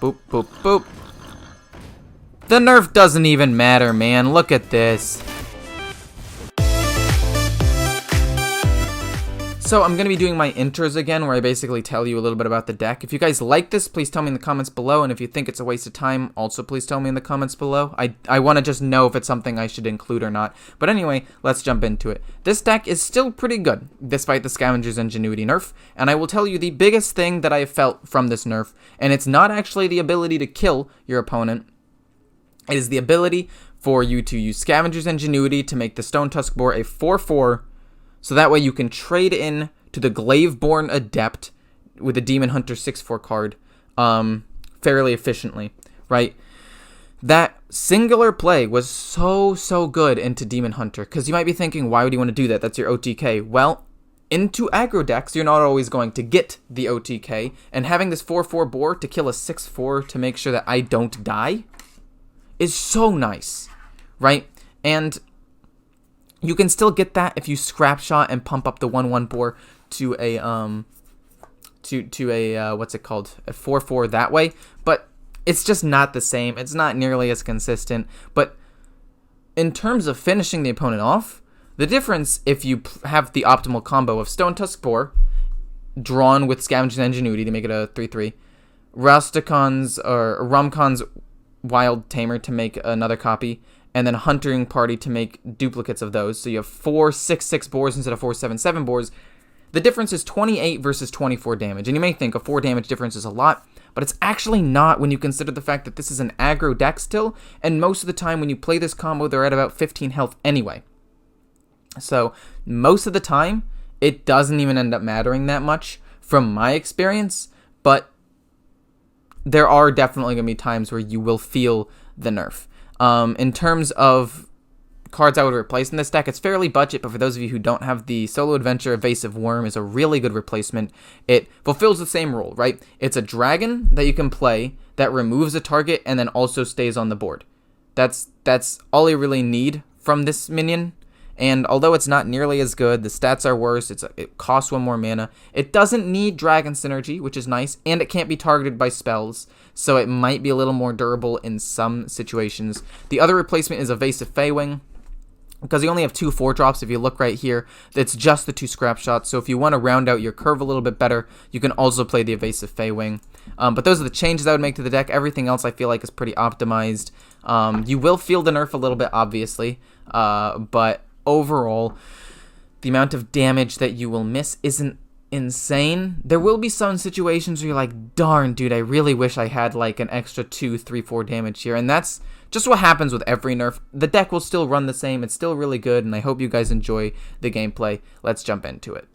boop, boop, boop. The nerf doesn't even matter, man. Look at this. So I'm going to be doing my intros again, where I basically tell you a little bit about the deck. If you guys like this, please tell me in the comments below, and if you think it's a waste of time, also please tell me in the comments below. I want to just know if it's something I should include or not. But anyway, let's jump into it. This deck is still pretty good, despite the Scavenger's Ingenuity nerf, and I will tell you the biggest thing that I have felt from this nerf, and it's not actually the ability to kill your opponent. It is the ability for you to use Scavenger's Ingenuity to make the Stone Tusk Boar a 4/4, so that way you can trade in to the Glaveborn Adept with the Demon Hunter 6/4 card fairly efficiently, right? That singular play was so good into Demon Hunter, because you might be thinking, why would you want to do that? That's your OTK. Well, into aggro decks, you're not always going to get the OTK, and having this 4/4 Boar to kill a 6/4 to make sure that I don't die is so nice, right? And you can still get that if you scrap shot and pump up the 1/1 Boar to a what's it called, a 4/4 that way, but it's just not the same. It's not nearly as consistent. But in terms of finishing the opponent off, the difference, if you have the optimal combo of Stone Tusk Boar drawn with Scavenger's Ingenuity to make it a 3/3, Rusticon's or Rumcon's Wild Tamer to make another copy, and then Hunting Party to make duplicates of those. So you have 4 6/6 Boars instead of 4 7/7 Boars. The difference is 28 versus 24 damage. And you may think a 4 damage difference is a lot, but it's actually not when you consider the fact that this is an aggro deck still, and most of the time when you play this combo, they're at about 15 health anyway. So most of the time, it doesn't even end up mattering that much from my experience, but there are definitely going to be times where you will feel the nerf. In terms of cards I would replace in this deck, it's fairly budget, but for those of you who don't have the Solo Adventure, Evasive Worm is a really good replacement. It fulfills the same role, right? It's a dragon that you can play that removes a target and then also stays on the board. That's all you really need from this minion. And although it's not nearly as good, the stats are worse, it costs 1 more mana. It doesn't need Dragon Synergy, which is nice, and it can't be targeted by spells, so it might be a little more durable in some situations. The other replacement is Evasive Feywing, because you only have 2 4-drops. If you look right here, it's just the 2 scrap shots, so if you want to round out your curve a little bit better, you can also play the Evasive Feywing. But those are the changes I would make to the deck. Everything else I feel like is pretty optimized. You will feel the nerf a little bit, obviously, but overall, the amount of damage that you will miss isn't insane. There will be some situations where you're like, darn, dude, I really wish I had like an extra 2, 3, 4 damage here, and that's just what happens with every nerf. The deck will still run the same. It's still really good, and I hope you guys enjoy the gameplay. Let's jump into it.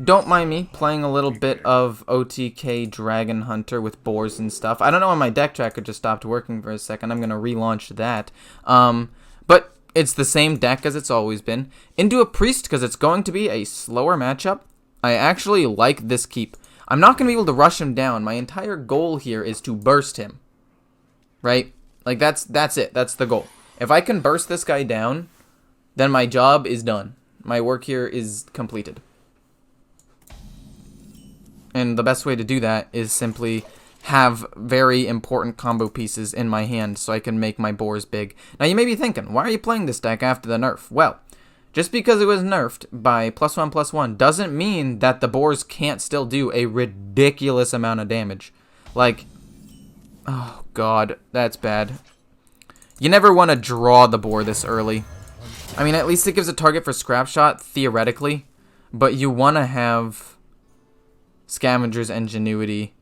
Don't mind me playing a little bit of OTK Dragon Hunter with boars and stuff. I don't know why my deck tracker just stopped working for a second. I'm going to relaunch that. But it's the same deck as it's always been. Into a Priest, because it's going to be a slower matchup. I actually like this keep. I'm not going to be able to rush him down. My entire goal here is to burst him. Right? Like, that's it. That's the goal. If I can burst this guy down, then my job is done. My work here is completed. And the best way to do that is simply have very important combo pieces in my hand so I can make my boars big. Now you may be thinking, why are you playing this deck after the nerf? Well, just because it was nerfed by +1/+1 doesn't mean that the boars can't still do a ridiculous amount of damage. Like, oh god, that's bad. You never want to draw the boar this early. I mean, at least it gives a target for scrap shot, theoretically, but you want to have Scavenger's Ingenuity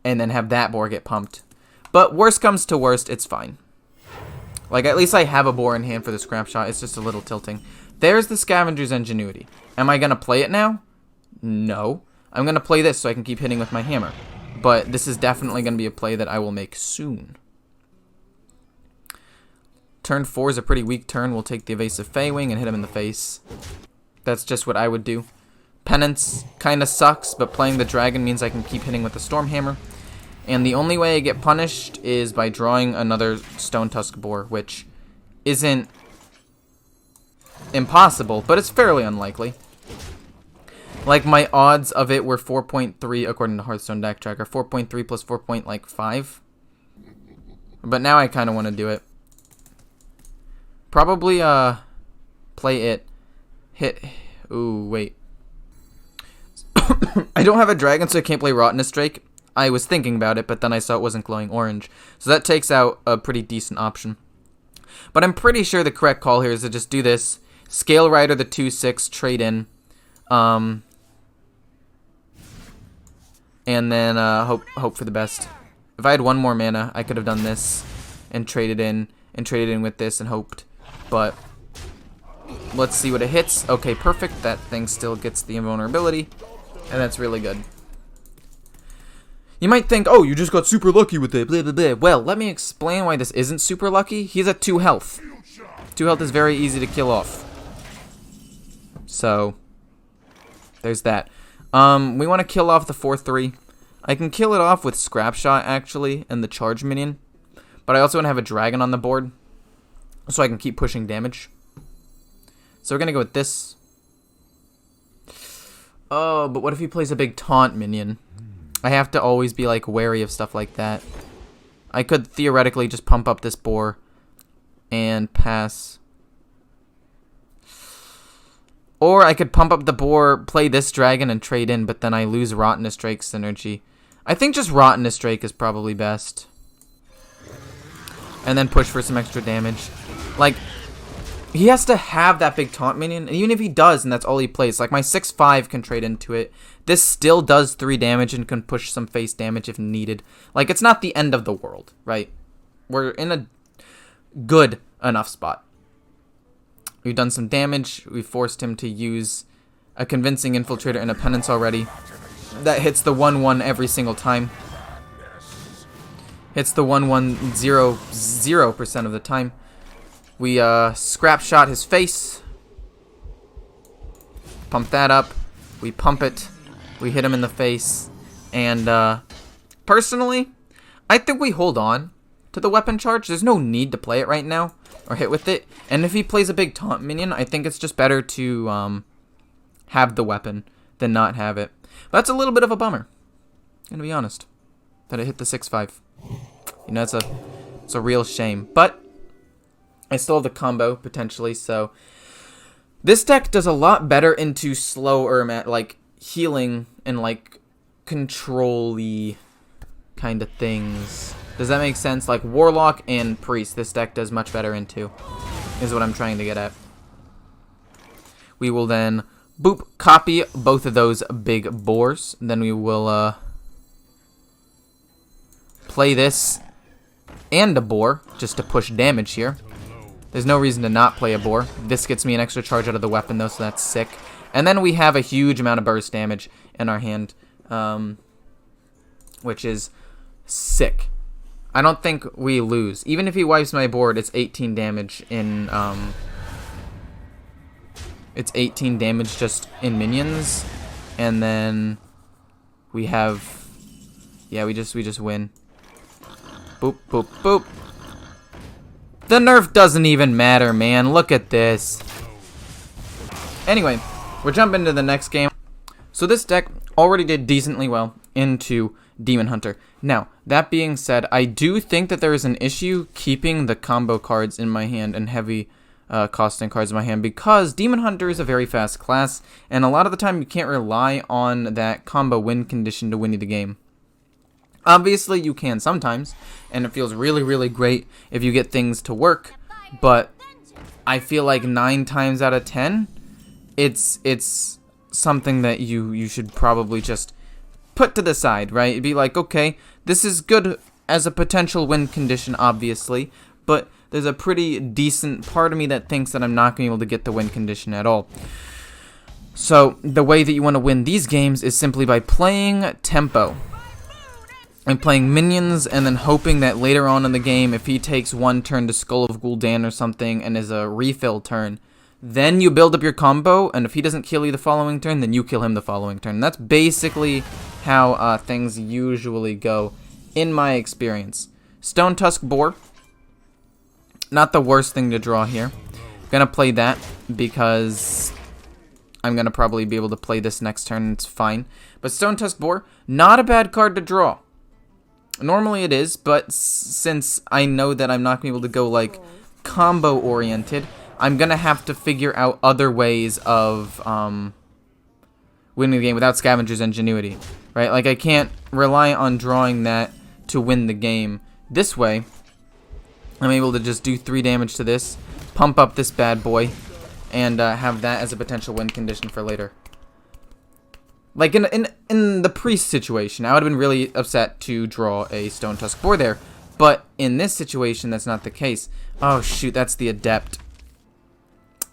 and then have that boar get pumped. But worst comes to worst, it's fine. Like, at least I have a boar in hand for the scrap shot. It's just a little tilting. There's the Scavenger's Ingenuity. Am I going to play it now? No. I'm going to play this so I can keep hitting with my hammer. But this is definitely going to be a play that I will make soon. Turn 4 is a pretty weak turn. We'll take the Evasive Feywing and hit him in the face. That's just what I would do. Penance kind of sucks, but playing the dragon means I can keep hitting with the Stormhammer. And the only way I get punished is by drawing another Stone Tusk Boar, which isn't impossible, but it's fairly unlikely. Like, my odds of it were 4.3 according to Hearthstone deck tracker. 4.3 plus 4.5. But now I kind of want to do it. Probably, play it. Hit. Ooh, wait. I don't have a dragon, so I can't play Rottenness Drake. I was thinking about it, but then I saw it wasn't glowing orange. So that takes out a pretty decent option. But I'm pretty sure the correct call here is to just do this. Scale Rider the 2/6, trade in. And then hope for the best. If I had one more mana, I could have done this and traded in with this and hoped. But let's see what it hits. Okay, perfect. That thing still gets the invulnerability, and that's really good. You might think, oh, you just got super lucky with it, blah, blah, blah. Well, let me explain why this isn't super lucky. He's at 2 health. 2 health is very easy to kill off. So, there's that. We want to kill off the 4/3. I can kill it off with Scrap Shot, actually, and the charge minion. But I also want to have a dragon on the board, so I can keep pushing damage. So we're going to go with this. Oh, but what if he plays a big taunt minion? I have to always be, like, wary of stuff like that. I could theoretically just pump up this boar and pass. Or I could pump up the boar, play this dragon, and trade in, but then I lose Rottenness Drake's synergy. I think just Rottenness Drake is probably best. And then push for some extra damage. Like, he has to have that big taunt minion, and even if he does, and that's all he plays, like my 6/5 can trade into it. This still does 3 damage and can push some face damage if needed. Like, it's not the end of the world, right? We're in a good enough spot. We've done some damage. We forced him to use a convincing infiltrator and a penance already. That hits the 1/1 every single time. Hits the 1/1 0% of the time. We Scrap Shot his face. Pump that up. We pump it. We hit him in the face. And personally, I think we hold on to the weapon charge. There's no need to play it right now or hit with it. And if he plays a big taunt minion, I think it's just better to have the weapon than not have it. But that's a little bit of a bummer, I'm gonna be honest, that it hit the 6/5. You know, it's a real shame. But I still have the combo potentially, so this deck does a lot better into slower, like healing and like control-y kind of things. Does that make sense? Like Warlock and Priest, this deck does much better into, is what I'm trying to get at. We will then boop copy both of those big boars. Then we will play this and a boar just to push damage here. There's no reason to not play a boar. This gets me an extra charge out of the weapon though, so that's sick. And then we have a huge amount of burst damage in our hand, which is sick. I don't think we lose. Even if he wipes my board, it's 18 damage in, it's 18 damage just in minions. And then we have, yeah, we just win. Boop, boop, boop. The nerf doesn't even matter, man. Look at this. Anyway, we're jumping into the next game. So this deck already did decently well into Demon Hunter. Now, that being said, I do think that there is an issue keeping the combo cards in my hand and heavy costing cards in my hand, because Demon Hunter is a very fast class, and a lot of the time you can't rely on that combo win condition to win you the game. Obviously, you can sometimes, and it feels really, really great if you get things to work, but I feel like 9 times out of 10, it's something that you should probably just put to the side, right? It'd be like, okay, this is good as a potential win condition, obviously, but there's a pretty decent part of me that thinks that I'm not going to be able to get the win condition at all. So, the way that you want to win these games is simply by playing tempo. And playing minions, and then hoping that later on in the game, if he takes one turn to Skull of Gul'dan or something, and is a refill turn, then you build up your combo, and if he doesn't kill you the following turn, then you kill him the following turn. And that's basically how things usually go, in my experience. Stone Tusk Boar, not the worst thing to draw here. Gonna play that, because I'm going to probably be able to play this next turn. It's fine. But Stone Tusk Boar, not a bad card to draw. Normally it is, but since I know that I'm not going to be able to go, like, combo-oriented, I'm going to have to figure out other ways of winning the game without Scavenger's Ingenuity, right? Like, I can't rely on drawing that to win the game. This way, I'm able to just do 3 damage to this, pump up this bad boy, and have that as a potential win condition for later. Like in the Priest situation, I would have been really upset to draw a Stone Tusk Boar there. But in this situation, that's not the case. Oh shoot, that's the Adept.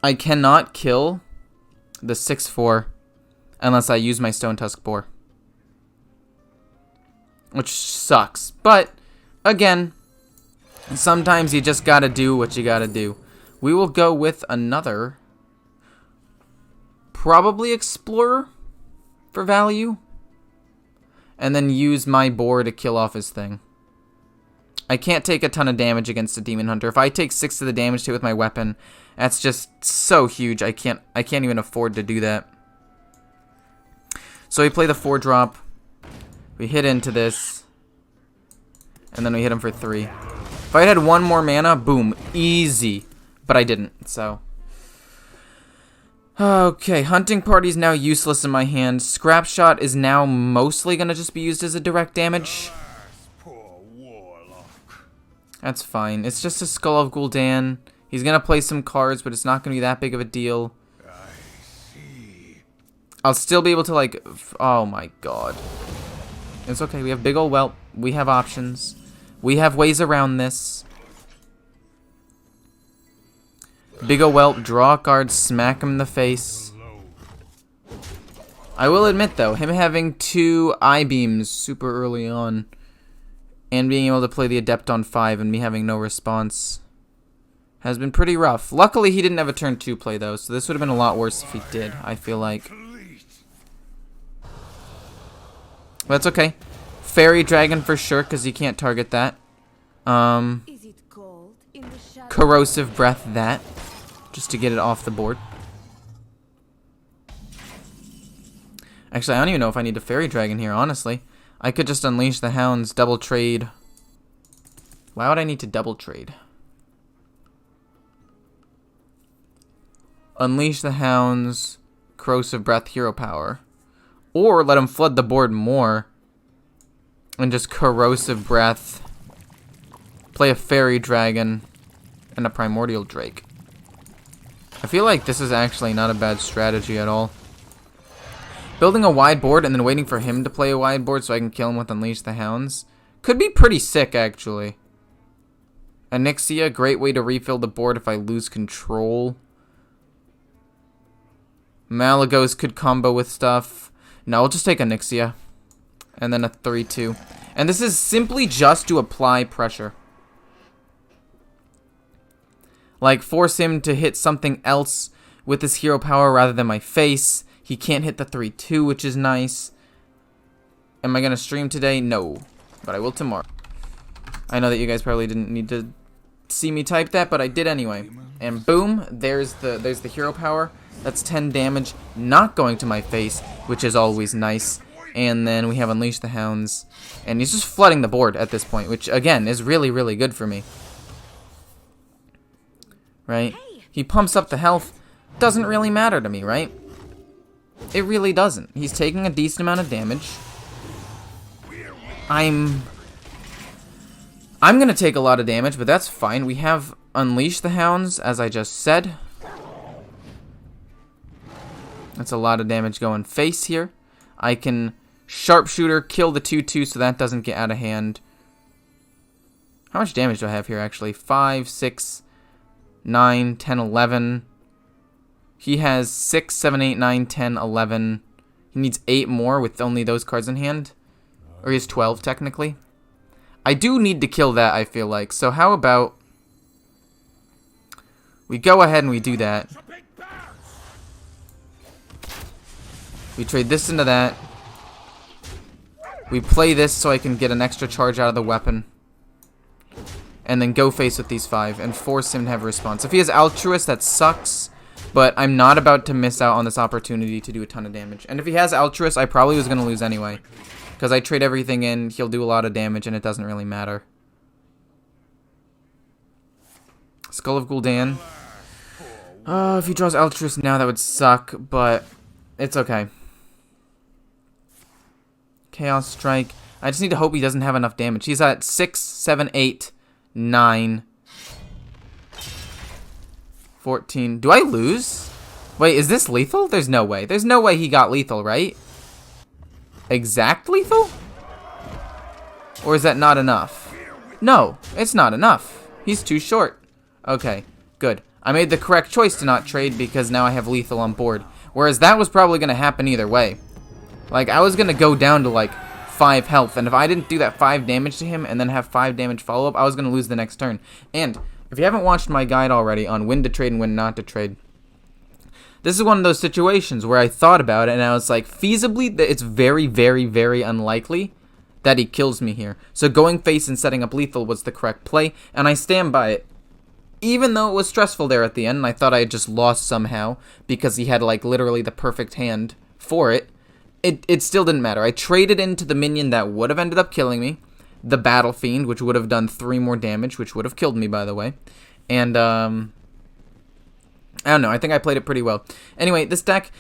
I cannot kill the 6/4 unless I use my Stone Tusk Boar. Which sucks. But, again, sometimes you just gotta do what you gotta do. We will go with another, probably Explorer for value, and then use my Boar to kill off his thing. I can't take a ton of damage against a Demon Hunter. If I take 6 of the damage to it with my weapon, that's just so huge. I can't even afford to do that. So we play the 4-drop. We hit into this, and then we hit him for 3. If I had 1 more mana, boom, easy. But I didn't, so. Okay, Hunting Party's now useless in my hand. Scrap Shot is now mostly going to just be used as a direct damage. That's fine. It's just a Skull of Gul'dan. He's going to play some cards, but it's not going to be that big of a deal. I'll still be able to, like... Oh, my God. It's okay. We have big ol' whelp. We have options. We have ways around this. Big ol' whelp. Draw a card. Smack him in the face. I will admit, though, him having 2 I-beams super early on and being able to play the Adept on 5 and me having no response has been pretty rough. Luckily, he didn't have a turn 2 play, though, so this would have been a lot worse if he did, I feel like. But that's okay. Fairy Dragon for sure, because he can't target that. Corrosive Breath that, just to get it off the board. Actually, I don't even know if I need a Fairy Dragon here, honestly. I could just Unleash the Hounds, double trade. Why would I need to double trade? Unleash the Hounds, Corrosive Breath, Hero Power. Or let him flood the board more and just Corrosive Breath, play a Fairy Dragon, and a Primordial Drake. I feel like this is actually not a bad strategy at all. Building a wide board and then waiting for him to play a wide board so I can kill him with Unleash the Hounds could be pretty sick, actually. Onyxia, great way to refill the board if I lose control. Malagos could combo with stuff. No, I'll just take Onyxia. And then a 3/2. And this is simply just to apply pressure. Like, force him to hit something else with his hero power rather than my face. He can't hit the 3/2, which is nice. Am I going to stream today? No. But I will tomorrow. I know that you guys probably didn't need to see me type that, but I did anyway. And boom, there's the hero power. That's 10 damage, not going to my face, which is always nice. And then we have Unleash the Hounds. And he's just flooding the board at this point, which, again, is really, really good for me. Right? He pumps up the health. Doesn't really matter to me, right? It really doesn't. He's taking a decent amount of damage. I'm going to take a lot of damage, but that's fine. We have Unleash the Hounds, as I just said. That's a lot of damage going face here. I can Sharpshooter, kill the 2/2 so that doesn't get out of hand. How much damage do I have here, actually? 5, 6, 9, 10, 11. He has 6, 7, 8, 9, 10, 11. He needs 8 more with only those cards in hand. Or he has 12, technically. I do need to kill that, I feel like. So how about we go ahead and we do that. We trade this into that. We play this so I can get an extra charge out of the weapon. And then go face with these 5 and force him to have a response. If he has Altruist, that sucks. but I'm not about to miss out on this opportunity to do a ton of damage. And if he has Altruist, I probably was going to lose anyway. Because I trade everything in, he'll do a lot of damage, and it doesn't really matter. Skull of Gul'dan. If he draws Altruist now, that would suck, but it's okay. Chaos Strike. I just need to hope he doesn't have enough damage. He's at 6, 7, 8, 9, 14. Do I lose? Wait, is this lethal? There's no way. There's no way he got lethal, right? Exact lethal? Or is that not enough? No, it's not enough. He's too short. Okay, good. I made the correct choice to not trade because now I have lethal on board. Whereas that was probably going to happen either way. Like, I was going to go down to, like, 5 health. And if I didn't do that 5 damage to him and then have 5 damage follow-up, I was going to lose the next turn. And if you haven't watched my guide already on when to trade and when not to trade, this is one of those situations where I thought about it and I was like, feasibly, it's very, very, very unlikely that he kills me here. So going face and setting up lethal was the correct play, and I stand by it. Even though it was stressful there at the end, and I thought I had just lost somehow because he had, like, literally the perfect hand for it, it still didn't matter. I traded into the minion that would have ended up killing me, the Battle Fiend, which would have done 3 more damage, which would have killed me, by the way. And, I don't know, I think I played it pretty well. Anyway, this deck,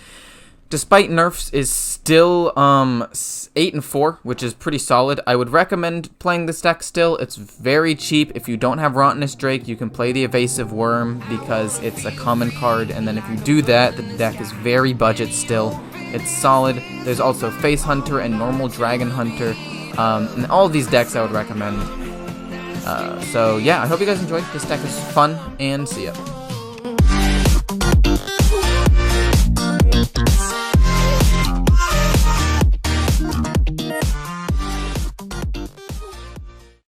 despite nerfs, is still 8 and 4, which is pretty solid. I would recommend playing this deck still. It's very cheap. If you don't have Rottenness Drake, you can play the Evasive Worm because it's a common card, and then if you do that, the deck is very budget still. It's solid. There's also Face Hunter and normal Dragon Hunter, and all of these decks I would recommend. So yeah, I hope you guys enjoyed. This deck is fun, and see ya.